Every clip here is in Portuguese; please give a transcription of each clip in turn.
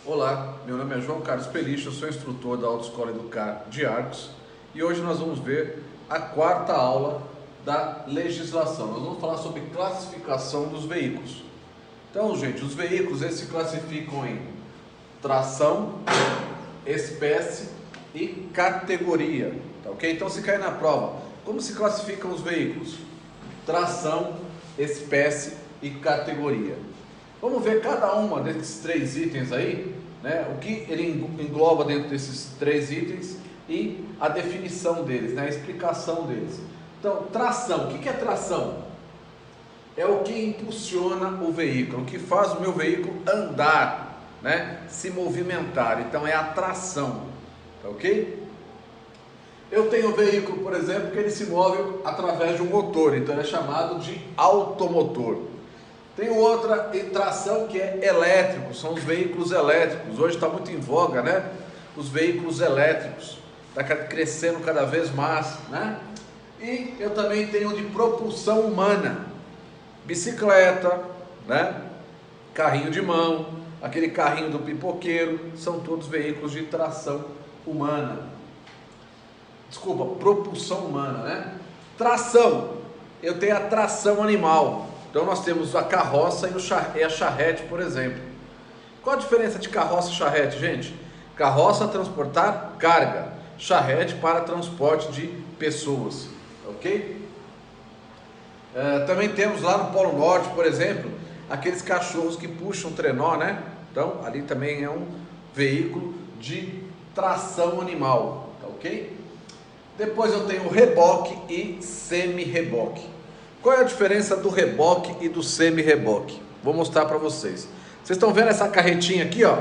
Olá, meu nome é João Carlos Pelicho, eu sou instrutor da Autoescola Educar de Arcos e hoje nós vamos ver a quarta aula da legislação. Nós vamos falar sobre classificação dos veículos. Então, gente, os veículos eles se classificam em tração, espécie e categoria, tá ok? Então, se cair na prova, como se classificam os veículos? Tração, espécie e categoria. Vamos ver cada uma desses três itens aí, né? O que ele engloba dentro desses três itens e a definição deles, né? A explicação deles. Então, tração. O que é tração? É o que impulsiona o veículo, o que faz o meu veículo andar, né? Se movimentar. Então, é a tração, tá ok? Eu tenho um veículo, por exemplo, que ele se move através de um motor, então ele é chamado de automotor. Tem outra tração que é elétrico, são os veículos elétricos. Hoje está muito em voga, né? Os veículos elétricos, está crescendo cada vez mais, né? E eu também tenho de propulsão humana, bicicleta, né? Carrinho de mão, aquele carrinho do pipoqueiro, são todos veículos de tração humana. Desculpa, propulsão humana, né? Tração, eu tenho a tração animal. Então nós temos a carroça e a charrete, por exemplo. Qual a diferença de carroça e charrete, gente? Carroça transportar carga, charrete para transporte de pessoas, ok? Também temos lá no Polo Norte, por exemplo, aqueles cachorros que puxam trenó, né? Então ali também é um veículo de tração animal, tá ok? Depois eu tenho reboque e semi-reboque. Qual é a diferença do reboque e do semi-reboque? Vou mostrar para vocês. Vocês estão vendo essa carretinha aqui, ó?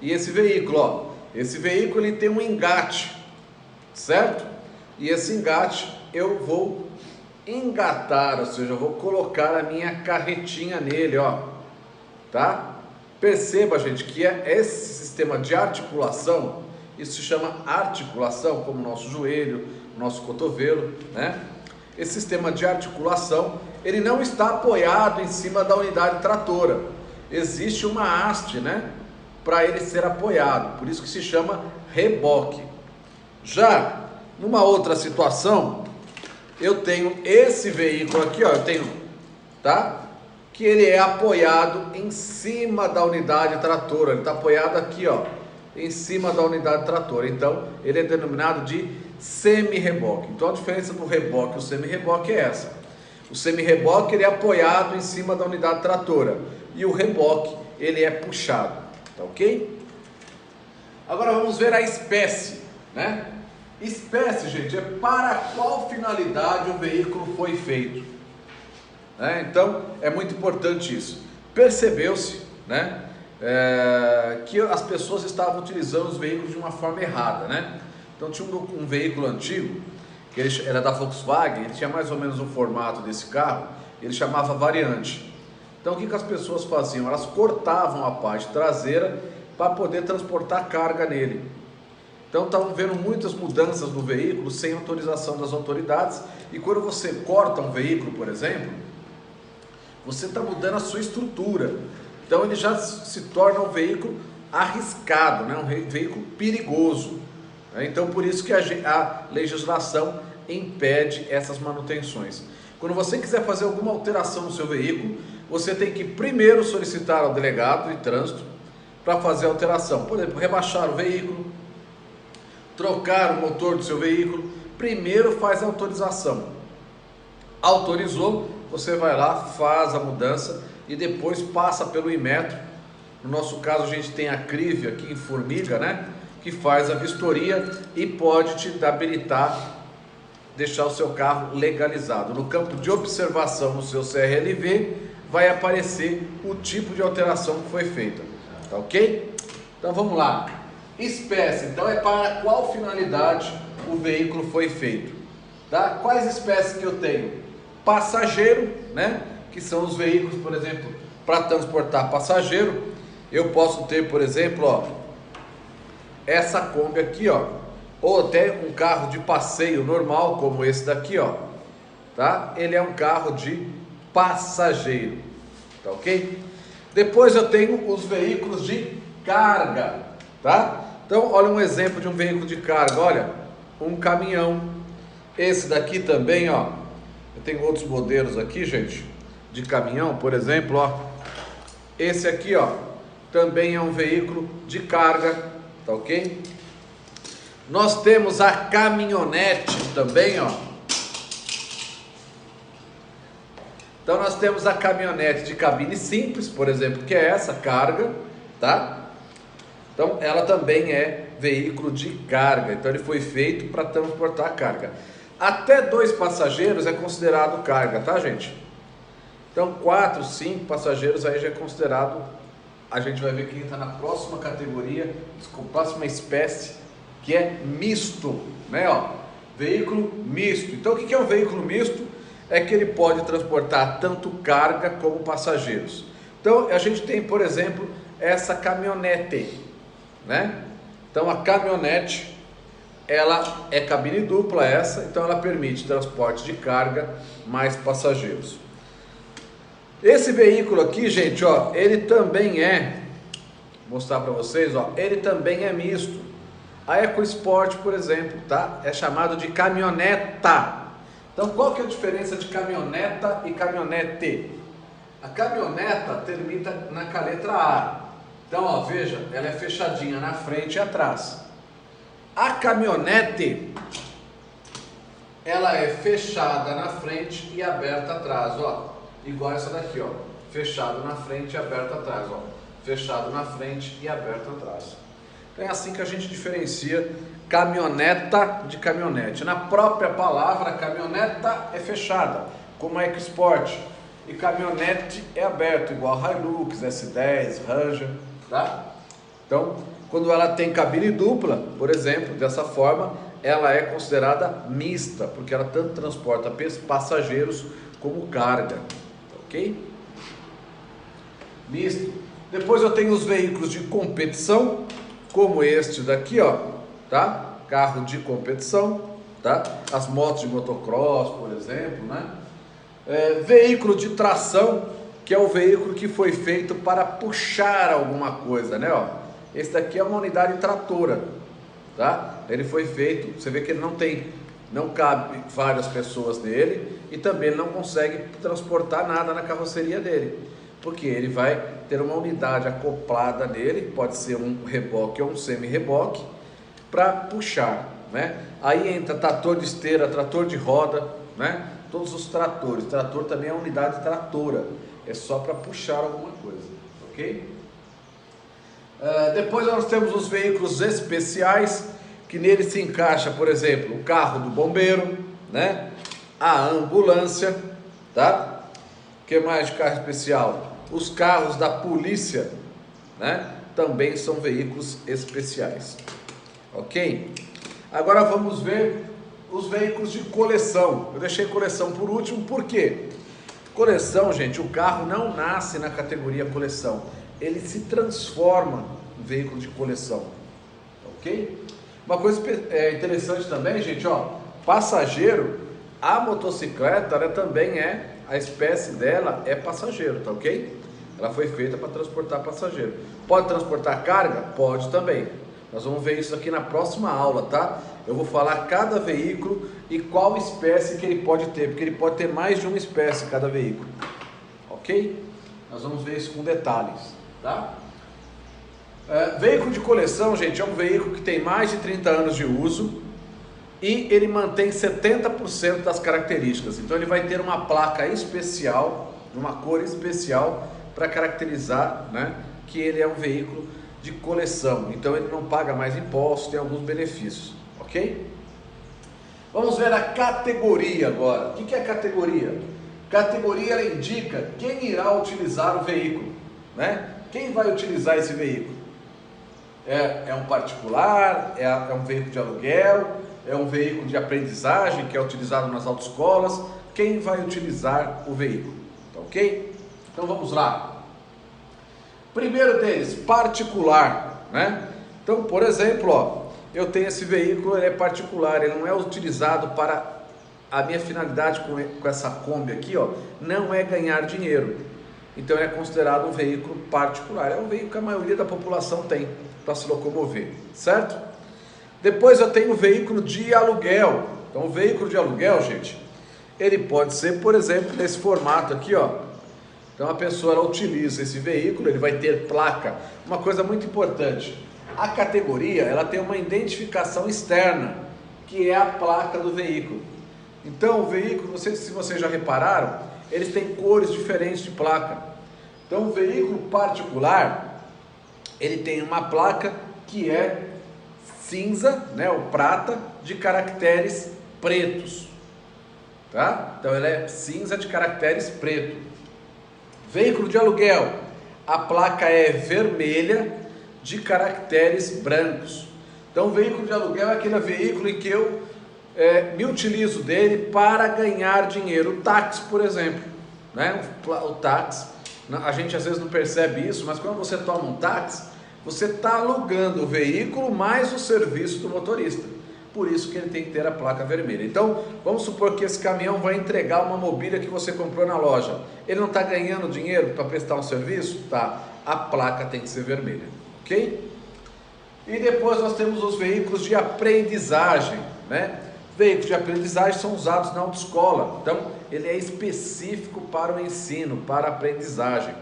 E esse veículo, ó. Esse veículo ele tem um engate, certo? E esse engate eu vou engatar, ou seja, eu vou colocar a minha carretinha nele, ó. Tá? Perceba, gente, que esse sistema de articulação, isso se chama articulação, como o nosso joelho, nosso cotovelo, né? Esse sistema de articulação, ele não está apoiado em cima da unidade tratora. Existe uma haste, né, para ele ser apoiado, por isso que se chama reboque. Já numa outra situação, eu tenho esse veículo aqui, ó, eu tenho, tá? Que ele é apoiado em cima da unidade tratora, ele está apoiado aqui, ó, em cima da unidade tratora. Então, ele é denominado de semi-reboque. Então a diferença do reboque e o semi-reboque é essa. O semi-reboque ele é apoiado em cima da unidade tratora e o reboque ele é puxado, tá ok? Agora vamos ver a espécie, né? Espécie, gente, é para qual finalidade o veículo foi feito, né? Então é muito importante isso. Percebeu-se, né? Que as pessoas estavam utilizando os veículos de uma forma errada, né? Então tinha um veículo antigo, que ele era da Volkswagen, ele tinha mais ou menos o formato desse carro, ele chamava variante. Então o que as pessoas faziam? Elas cortavam a parte traseira para poder transportar carga nele. Então estavam vendo muitas mudanças no veículo sem autorização das autoridades, e quando você corta um veículo, por exemplo, você está mudando a sua estrutura. Então ele já se torna um veículo arriscado, né? Um veículo perigoso. Então por isso que a legislação impede essas manutenções. Quando você quiser fazer alguma alteração no seu veículo, você tem que primeiro solicitar ao delegado de trânsito para fazer a alteração. Por exemplo, rebaixar o veículo, trocar o motor do seu veículo, primeiro faz a autorização. Autorizou, você vai lá, faz a mudança e depois passa pelo Inmetro. No nosso caso a gente tem a CRIV aqui em Formiga, né? Que faz a vistoria e pode te habilitar, deixar o seu carro legalizado. No campo de observação no seu CRLV vai aparecer o tipo de alteração que foi feita, tá ok? Então vamos lá. Espécie, então é para qual finalidade o veículo foi feito, tá? Quais espécies que eu tenho? Passageiro, né? Que são os veículos, por exemplo, para transportar passageiro. Eu posso ter, por exemplo, ó, essa Kombi aqui, ó, ou até um carro de passeio normal, como esse daqui, ó, tá? Ele é um carro de passageiro, tá ok? Depois eu tenho os veículos de carga, tá? Então, olha um exemplo de um veículo de carga, olha, um caminhão. Esse daqui também, ó, eu tenho outros modelos aqui, gente, de caminhão, por exemplo, ó, esse aqui, ó, também é um veículo de carga, tá ok? Nós temos a caminhonete também, ó. Então nós temos a caminhonete de cabine simples, por exemplo, que é essa carga, tá? Então ela também é veículo de carga, então ele foi feito para transportar carga. Até 2 passageiros é considerado carga, tá, gente? Então 4, 5 passageiros aí já é considerado. A gente vai ver que entra na próxima categoria, próxima espécie, que é misto, né? Ó, veículo misto. Então o que é um veículo misto? É que ele pode transportar tanto carga como passageiros. Então a gente tem, por exemplo, essa caminhonete, né? Então a caminhonete, ela é cabine dupla essa, então ela permite transporte de carga mais passageiros. Esse veículo aqui, gente, ó, ele também vou mostrar para vocês, ó, ele também é misto. A EcoSport, por exemplo, tá? É chamado de caminhoneta. Então, qual que é a diferença de caminhoneta e caminhonete? A caminhoneta termina na letra A. Então, ó, veja, ela é fechadinha na frente e atrás. A caminhonete, ela é fechada na frente e aberta atrás, ó. Igual essa daqui, ó. Fechado na frente e aberto atrás, ó. Fechado na frente e aberto atrás. Então é assim que a gente diferencia caminhoneta de caminhonete. Na própria palavra, caminhoneta é fechada, como a EcoSport. E caminhonete é aberto, igual Hilux, S10, Ranger, tá? Então, quando ela tem cabine dupla, por exemplo, dessa forma, ela é considerada mista, porque ela tanto transporta passageiros como carga, ok? Misto. Depois eu tenho os veículos de competição, como este daqui, ó, tá? Carro de competição, tá? As motos de motocross, por exemplo, né? Veículo de tração, que é o veículo que foi feito para puxar alguma coisa, né? Ó, esse daqui é uma unidade tratora, tá? Ele foi feito, você vê que ele não cabe várias pessoas nele e também ele não consegue transportar nada na carroceria dele, porque ele vai ter uma unidade acoplada nele, pode ser um reboque ou um semi-reboque, para puxar, né? Aí entra trator de esteira, trator de roda, né? Todos os tratores. Trator também é unidade tratora, é só para puxar alguma coisa, ok? Depois nós temos os veículos especiais, que nele se encaixa, por exemplo, o carro do bombeiro, né? A ambulância, tá? O que mais de carro especial? Os carros da polícia, né? Também são veículos especiais, ok? Agora vamos ver os veículos de coleção. Eu deixei coleção por último, por quê? Coleção, gente, o carro não nasce na categoria coleção, ele se transforma em veículo de coleção, ok? Uma coisa interessante também, gente, ó, passageiro, a motocicleta, ela também a espécie dela é passageiro, tá ok? Ela foi feita para transportar passageiro. Pode transportar carga? Pode também. Nós vamos ver isso aqui na próxima aula, tá? Eu vou falar cada veículo e qual espécie que ele pode ter, porque ele pode ter mais de uma espécie cada veículo, ok? Nós vamos ver isso com detalhes, tá? Veículo de coleção, gente, é um veículo que tem mais de 30 anos de uso e ele mantém 70% das características. Então ele vai ter uma placa especial, uma cor especial para caracterizar, né, que ele é um veículo de coleção. Então ele não paga mais impostos, tem alguns benefícios, ok? Vamos ver a categoria agora. O que é categoria? Categoria, ela indica quem irá utilizar o veículo, né? Quem vai utilizar esse veículo? É um particular, é um veículo de aluguel, é um veículo de aprendizagem que é utilizado nas autoescolas. Quem vai utilizar o veículo, tá ok? Então vamos lá. Primeiro deles, particular, né? Então, por exemplo, ó, eu tenho esse veículo, ele é particular, ele não é utilizado para... A minha finalidade com essa Kombi aqui, ó, não é ganhar dinheiro. Então ele é considerado um veículo particular, é um veículo que a maioria da população tem para se locomover, certo? Depois eu tenho o veículo de aluguel. Então o veículo de aluguel, gente, ele pode ser, por exemplo, nesse formato aqui, ó. Então a pessoa ela utiliza esse veículo, ele vai ter placa. Uma coisa muito importante, a categoria ela tem uma identificação externa, que é a placa do veículo. Então o veículo, não sei se vocês já repararam, eles têm cores diferentes de placa. Então o veículo particular, ele tem uma placa que é cinza, né, ou prata, de caracteres pretos, tá? Então ela é cinza de caracteres preto. Veículo de aluguel, a placa é vermelha de caracteres brancos. Então o veículo de aluguel é aquele veículo em que eu me utilizo dele para ganhar dinheiro. O táxi, por exemplo, né? O táxi, a gente às vezes não percebe isso, mas quando você toma um táxi, você está alugando o veículo mais o serviço do motorista. Por isso que ele tem que ter a placa vermelha. Então, vamos supor que esse caminhão vai entregar uma mobília que você comprou na loja. Ele não está ganhando dinheiro para prestar um serviço? Tá. A placa tem que ser vermelha, ok? E depois nós temos os veículos de aprendizagem, né? Veículos de aprendizagem são usados na autoescola. Então, ele é específico para o ensino, para a aprendizagem.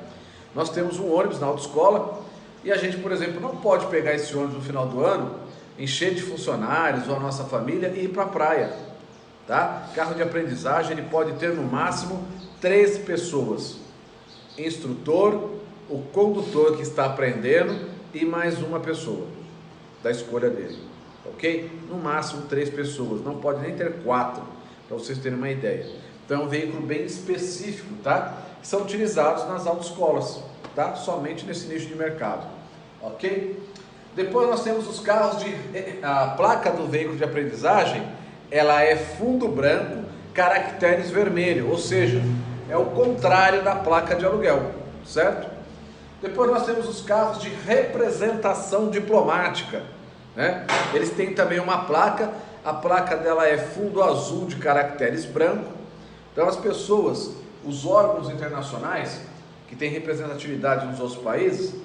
Nós temos um ônibus na autoescola e a gente, por exemplo, não pode pegar esse ônibus no final do ano, encher de funcionários ou a nossa família e ir para a praia, tá? Carro de aprendizagem, ele pode ter no máximo 3 pessoas, instrutor, o condutor que está aprendendo e mais uma pessoa da escolha dele, ok? No máximo 3 pessoas, não pode nem ter 4, para vocês terem uma ideia. Então é um veículo bem específico, tá? Que são utilizados nas autoescolas, tá? Somente nesse nicho de mercado, ok? Depois nós temos os carros a placa do veículo de aprendizagem, ela é fundo branco, caracteres vermelho, ou seja, é o contrário da placa de aluguel, certo? Depois nós temos os carros de representação diplomática, né? Eles têm também uma placa, a placa dela é fundo azul de caracteres branco. Então as pessoas, os órgãos internacionais que têm representatividade nos outros países,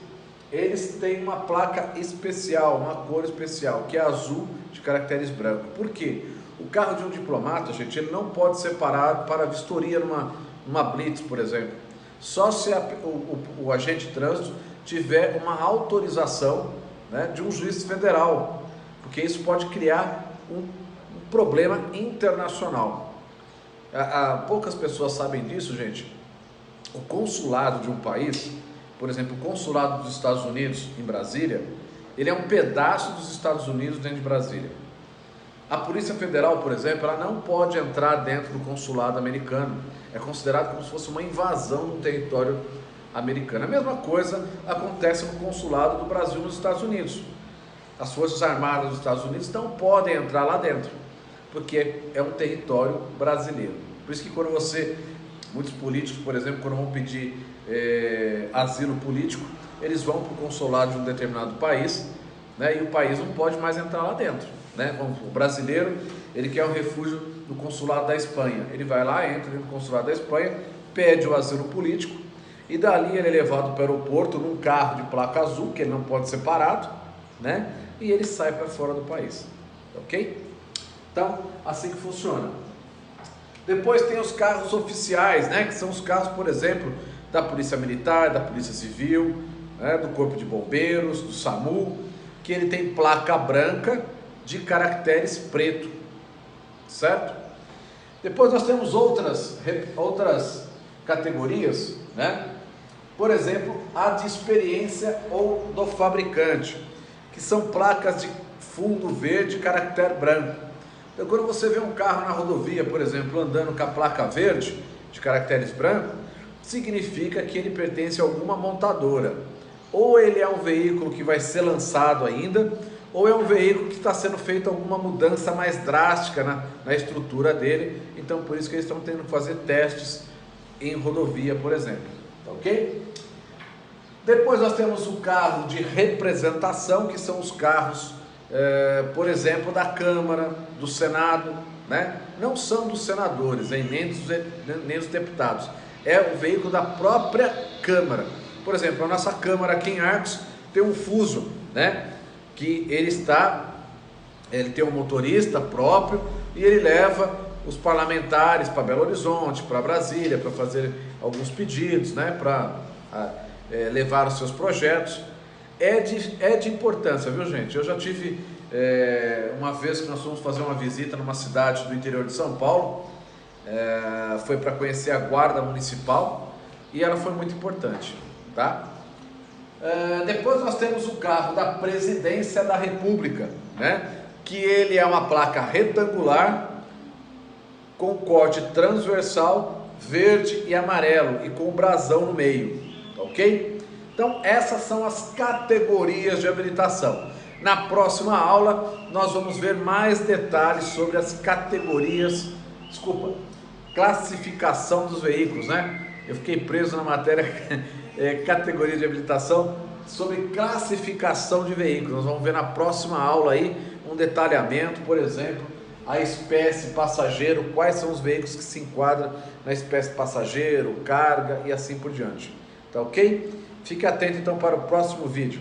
eles têm uma placa especial, uma cor especial, que é azul de caracteres brancos. Por quê? O carro de um diplomata, gente, ele não pode ser parado para vistoria numa blitz, por exemplo. Só se o agente de trânsito tiver uma autorização, né, de um juiz federal, porque isso pode criar um problema internacional. Poucas pessoas sabem disso, gente. O consulado de um país, por exemplo, o consulado dos Estados Unidos em Brasília, ele é um pedaço dos Estados Unidos dentro de Brasília. A Polícia Federal, por exemplo, ela não pode entrar dentro do consulado americano. É considerado como se fosse uma invasão no território americano. A mesma coisa acontece no consulado do Brasil nos Estados Unidos. As Forças Armadas dos Estados Unidos não podem entrar lá dentro, porque é um território brasileiro. Por isso que quando muitos políticos, por exemplo, quando vão pedir asilo político, eles vão para o consulado de um determinado país, né, e o país não pode mais entrar lá dentro, né? O brasileiro, ele quer um refúgio no consulado da Espanha, ele vai lá, entra no consulado da Espanha, pede o asilo político e dali ele é levado para o aeroporto num carro de placa azul, que ele não pode ser parado, né, e ele sai para fora do país, ok? Então, assim que funciona. Depois tem os carros oficiais, né, que são os carros, por exemplo, da Polícia Militar, da Polícia Civil, né, do Corpo de Bombeiros, do SAMU, que ele tem placa branca de caracteres preto, certo? Depois nós temos outras categorias, né? Por exemplo, a de experiência ou do fabricante, que são placas de fundo verde, caractere branco. Então, quando você vê um carro na rodovia, por exemplo, andando com a placa verde, de caracteres brancos, significa que ele pertence a alguma montadora. Ou ele é um veículo que vai ser lançado ainda, ou é um veículo que está sendo feita alguma mudança mais drástica na estrutura dele. Então, por isso que eles estão tendo que fazer testes em rodovia, por exemplo. Ok? Depois nós temos o carro de representação, que são os carros, por exemplo, da Câmara, do Senado, né? Não são dos senadores, nem dos deputados. É o veículo da própria câmara. Por exemplo, a nossa câmara aqui em Arcos tem um Fuso, né? Que ele tem um motorista próprio e ele leva os parlamentares para Belo Horizonte, para Brasília, para fazer alguns pedidos, né? Para levar os seus projetos. É de importância, viu, gente? Eu já tive uma vez que nós fomos fazer uma visita numa cidade do interior de São Paulo, foi para conhecer a guarda municipal e ela foi muito importante, tá? Depois nós temos o carro da Presidência da República, né? Que ele é uma placa retangular com corte transversal verde e amarelo e com o brasão no meio, ok? Então essas são as categorias de habilitação. Na próxima aula nós vamos ver mais detalhes sobre as classificação dos veículos, né? Eu fiquei preso na matéria categoria de habilitação, sobre classificação de veículos. Nós vamos ver na próxima aula aí um detalhamento, por exemplo, a espécie passageiro, quais são os veículos que se enquadram na espécie passageiro, carga e assim por diante. Tá ok? Fique atento então para o próximo vídeo.